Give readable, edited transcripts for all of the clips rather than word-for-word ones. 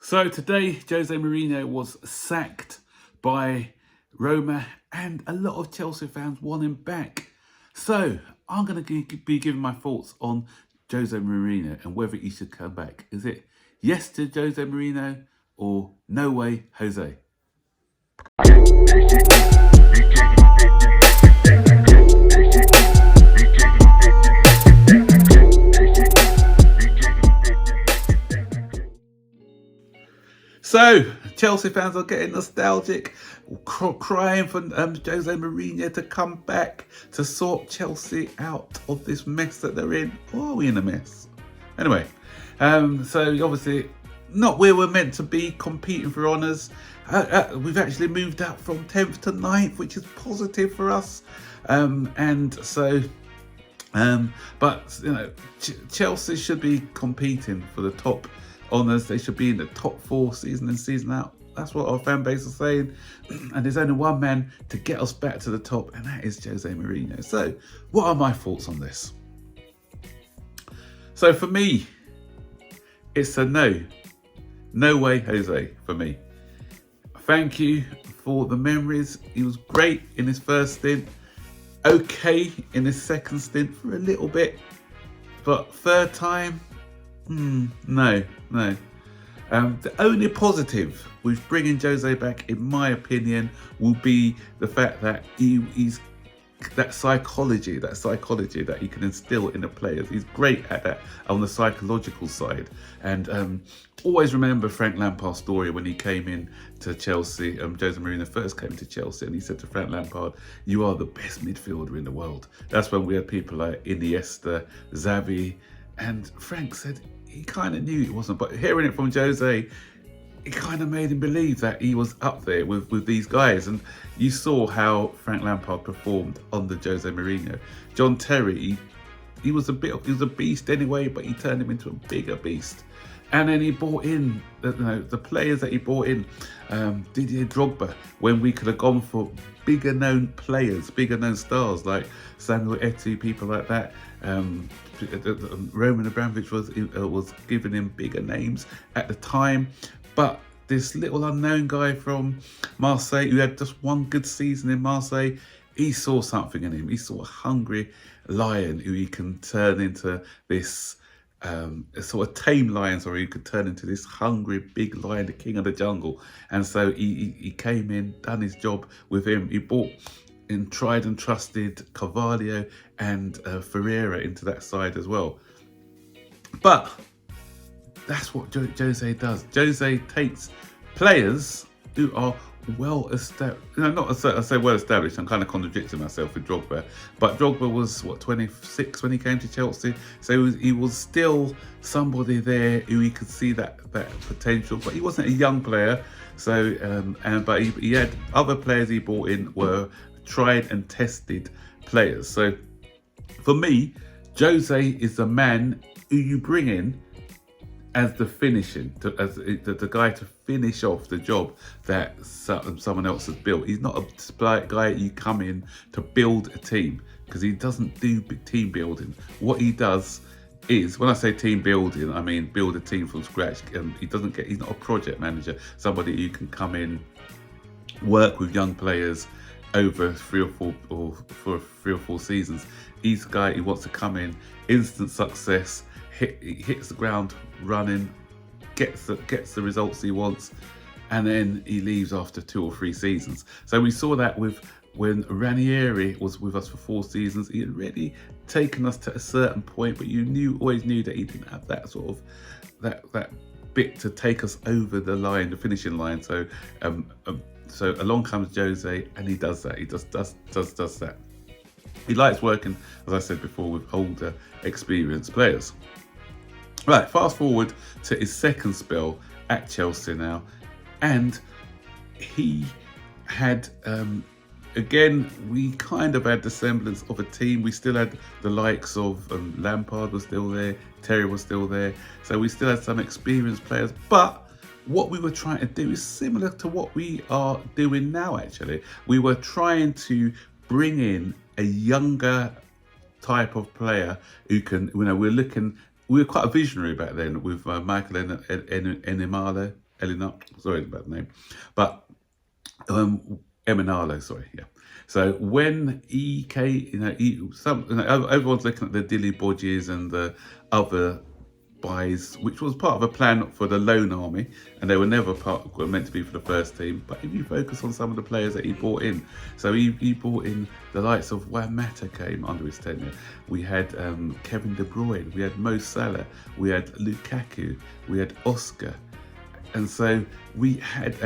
So today, Jose Mourinho was sacked by Roma, and a lot of Chelsea fans want him back. So I'm going to be giving my thoughts on Jose Mourinho and whether he should come back. Is it yes to Jose Mourinho or no way, Jose? So, Chelsea fans are getting nostalgic, crying for Jose Mourinho to come back to sort Chelsea out of this mess that they're in. Or are we in a mess? Anyway, so obviously not where we're meant to be competing for honours. We've actually moved up from 10th to 9th, which is positive for us. But you know, Chelsea should be competing for the top honours. They should be in the top 4 season in, season out. That's what our fan base is saying. And there's only one man to get us back to the top, and that is Jose Mourinho. So what are my thoughts on this? So for me, it's a no. No way, Jose, for me. Thank you for the memories. He was great in his first stint. Okay in his second stint for a little bit. But third time, no. The only positive with bringing Jose back, in my opinion, will be the fact that he's that psychology that he can instill in the players. He's great at that on the psychological side. And always remember Frank Lampard's story when he came in to Chelsea. Jose Mourinho first came to Chelsea, and he said to Frank Lampard, "You are the best midfielder in the world." That's when we had people like Iniesta, Xavi, and Frank said he kind of knew it wasn't. But hearing it from Jose, it kind of made him believe that he was up there with these guys. And you saw how Frank Lampard performed under Jose Mourinho. John Terry, he was a beast anyway, but he turned him into a bigger beast. And then he brought in the players that he brought in, Didier Drogba, when we could have gone for bigger known players, bigger known stars like Samuel Eto'o, people like that. Roman Abramovich was giving him bigger names at the time. But this little unknown guy from Marseille, who had just one good season in Marseille, he saw something in him. He saw a hungry lion who he can turn into this sort of tame lion, sorry, he could turn into this hungry big lion, the king of the jungle. And so he came in, done his job with him. He brought in tried and trusted Carvalho and Ferreira into that side as well. But that's what Jose does. Jose takes players who are well established. I say well established. I'm kind of contradicting myself with Drogba, but Drogba was 26 when he came to Chelsea, so he was still somebody there who he could see that potential. But he wasn't a young player. So but he had other players he brought in were tried and tested players. So for me, Jose is the man who you bring in as the finishing, as the guy to finish off the job that someone else has built. He's not a guy you come in to build a team, because he doesn't do team building. What he does is, when I say team building, I mean build a team from scratch. He's not a project manager, somebody who can come in, work with young players over 3 or 4 seasons. He's a guy who wants to come in, instant success, hits the ground running, gets the results he wants, and then he leaves after 2 or 3 seasons. So we saw that when Ranieri was with us for 4 seasons. He had really taken us to a certain point, but you always knew that he didn't have that sort of that bit to take us over the line, the finishing line. So so along comes Jose, and he does that. He just does that. He likes working, as I said before, with older, experienced players. Right, fast forward to his second spell at Chelsea now, and he had, again, we kind of had the semblance of a team. We still had the likes of Lampard was still there, Terry was still there, so we still had some experienced players. But what we were trying to do is similar to what we are doing now, actually. We were trying to bring in a younger type of player who can, we were quite a visionary back then with Michael Enemalo. Elinor, sorry about the name, but Eminalo, sorry, yeah. So when he came, everyone's looking at the Dilly Bodges and the other buys, which was part of a plan for the loan army, and they were never were meant to be for the first team. But if you focus on some of the players that he brought in, so he brought in the likes of Juan Mata came under his tenure. We had Kevin De Bruyne, we had Mo Salah, we had Lukaku, we had Oscar. And so we had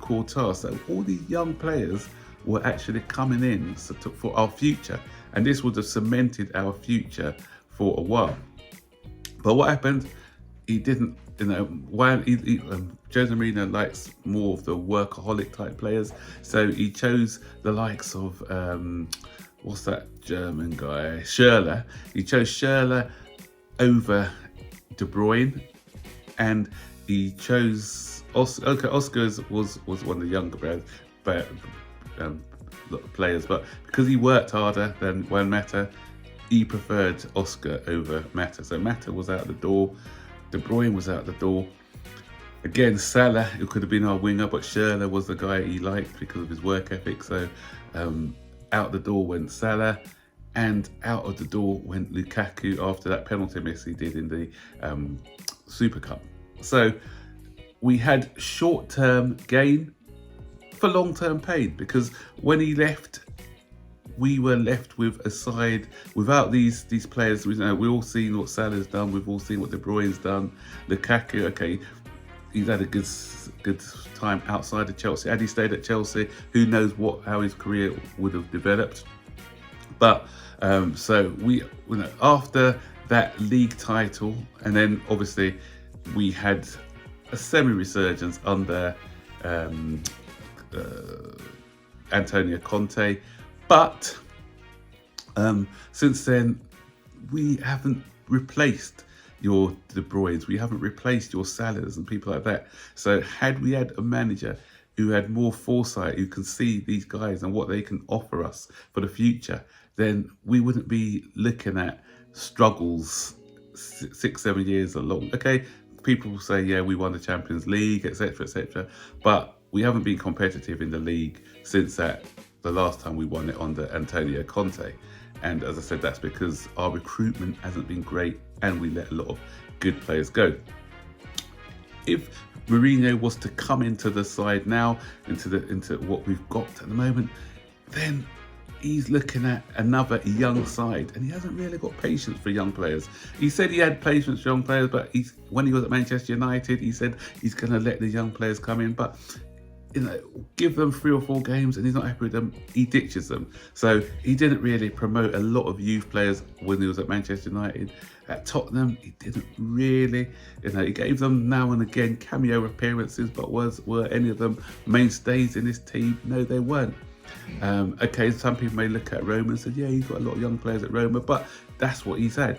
Courtois. So all these young players were actually coming in for our future. And this would have cemented our future for a while. But what happened? He didn't, Jose Mourinho likes more of the workaholic type players. So he chose the likes of, what's that German guy? Schürrle. He chose Schürrle over De Bruyne. And he chose Oscar was one of the younger players, but because he worked harder than Juan Mata, he preferred Oscar over Mata. So Mata was out the door, De Bruyne was out the door. Again, Salah, who could have been our winger, but Schürrle was the guy he liked because of his work ethic. So out the door went Salah, and out of the door went Lukaku after that penalty miss he did in the Super Cup. So we had short-term gain for long-term pain, because when he left, we were left with a side without these players. We've all seen what Salah's done. We've all seen what De Bruyne's done. Lukaku, okay, he's had a good time outside of Chelsea. Had he stayed at Chelsea, who knows how his career would have developed. But so after that league title, and then obviously we had a semi-resurgence under Antonio Conte, but since then we haven't replaced your De Bruynes, we haven't replaced your Salahs and people like that. So had we had a manager who had more foresight, who can see these guys and what they can offer us for the future, then we wouldn't be looking at struggles 6-7 years along. Okay, people will say, yeah, we won the Champions League, etc., etc., but we haven't been competitive in the league since the last time we won it under Antonio Conte. And as I said, that's because our recruitment hasn't been great and we let a lot of good players go. If Mourinho was to come into the side now, into what we've got at the moment, then he's looking at another young side, and he hasn't really got patience for young players. He said he had patience for young players, but when he was at Manchester United, he said he's going to let the young players come in, but give them 3 or 4 games and he's not happy with them, he ditches them. So he didn't really promote a lot of youth players when he was at Manchester United. At Tottenham, he didn't really, he gave them now and again cameo appearances, but were any of them mainstays in his team? No, they weren't. Okay, some people may look at Roma and say, yeah, he's got a lot of young players at Roma, but that's what he's had.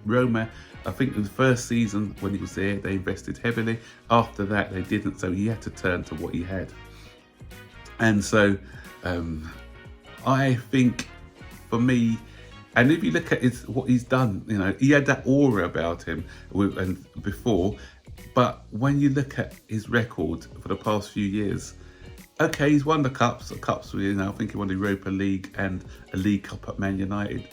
Roma, I think in the first season when he was there, they invested heavily. After that, they didn't, so he had to turn to what he had. And so I think for me, and if you look at what he's done, he had that aura about him before, but when you look at his record for the past few years, okay, he's won the cups. I think he won the Europa League and a League Cup at Man United.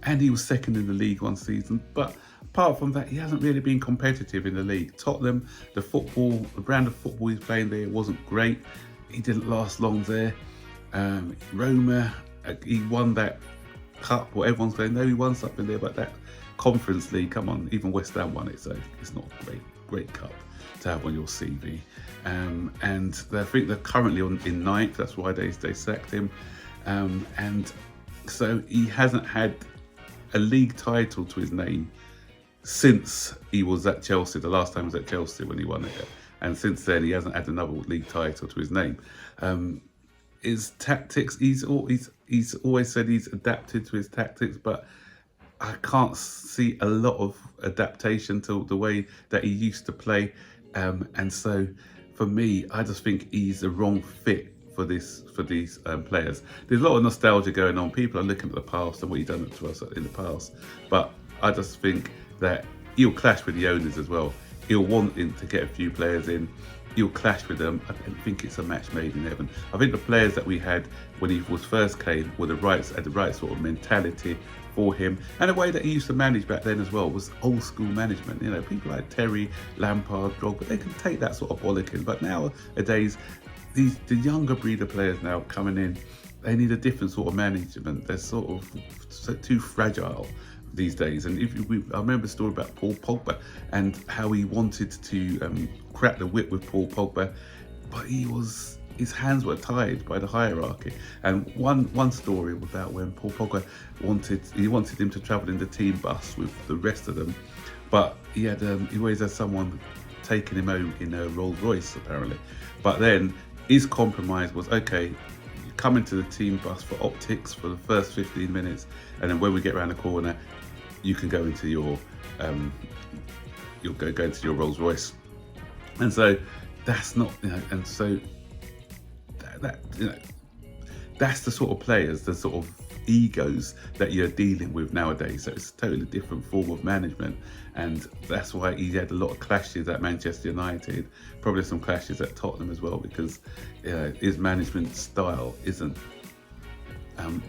And he was second in the league one season. But apart from that, he hasn't really been competitive in the league. Tottenham, the brand of football he's playing there wasn't great. He didn't last long there. Roma, he won that cup. Well, everyone's going, no, he won something there. But that Conference League, come on, even West Ham won it. So it's not a great cup to have on your CV. And I think they're currently in 9th. That's why they sacked him. And so he hasn't had a league title to his name since he was at Chelsea. The last time he was at Chelsea when he won it. And since then, he hasn't had another league title to his name. His tactics, he's always said he's adapted to his tactics, but I can't see a lot of adaptation to the way that he used to play. And so for me, I just think he's the wrong fit for these players. There's a lot of nostalgia going on. People are looking at the past and what he's done to us in the past. But I just think that he'll clash with the owners as well. He'll want him to get a few players in you'll clash with them. I don't think it's a match made in heaven. I think the players that we had when he was first came were had the right sort of mentality for him, and the way that he used to manage back then as well was old school management. You know, people like Terry, Lampard, Drogba, they can take that sort of bollocking. But nowadays, the younger breed of players now coming in, they need a different sort of management. They're sort of too fragile these days. And I remember a story about Paul Pogba and how he wanted to crack the whip with Paul Pogba, but his hands were tied by the hierarchy. And one story about when Paul Pogba wanted him to travel in the team bus with the rest of them, but he always had someone taking him home in a Rolls Royce apparently. But then his compromise was, okay, come into the team bus for optics for the first 15 minutes, and then when we get around the corner, you can go into your go into your Rolls Royce. And so that's not, and so that that's the sort of players, the sort of egos that you're dealing with nowadays. So it's a totally different form of management, and that's why he had a lot of clashes at Manchester United, probably some clashes at Tottenham as well, because his management style isn't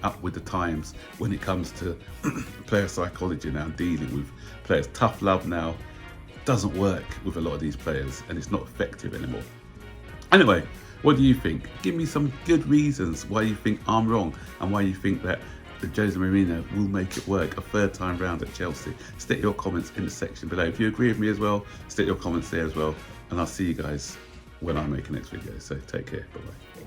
up with the times when it comes to player psychology now, dealing with players. Tough love now doesn't work with a lot of these players, and it's not effective anymore. Anyway, what do you think? Give me some good reasons why you think I'm wrong, and why you think that Jose Mourinho will make it work a third time round at Chelsea. Stick your comments in the section below. If you agree with me as well, stick your comments there as well, and I'll see you guys when I make the next video. So take care, bye bye.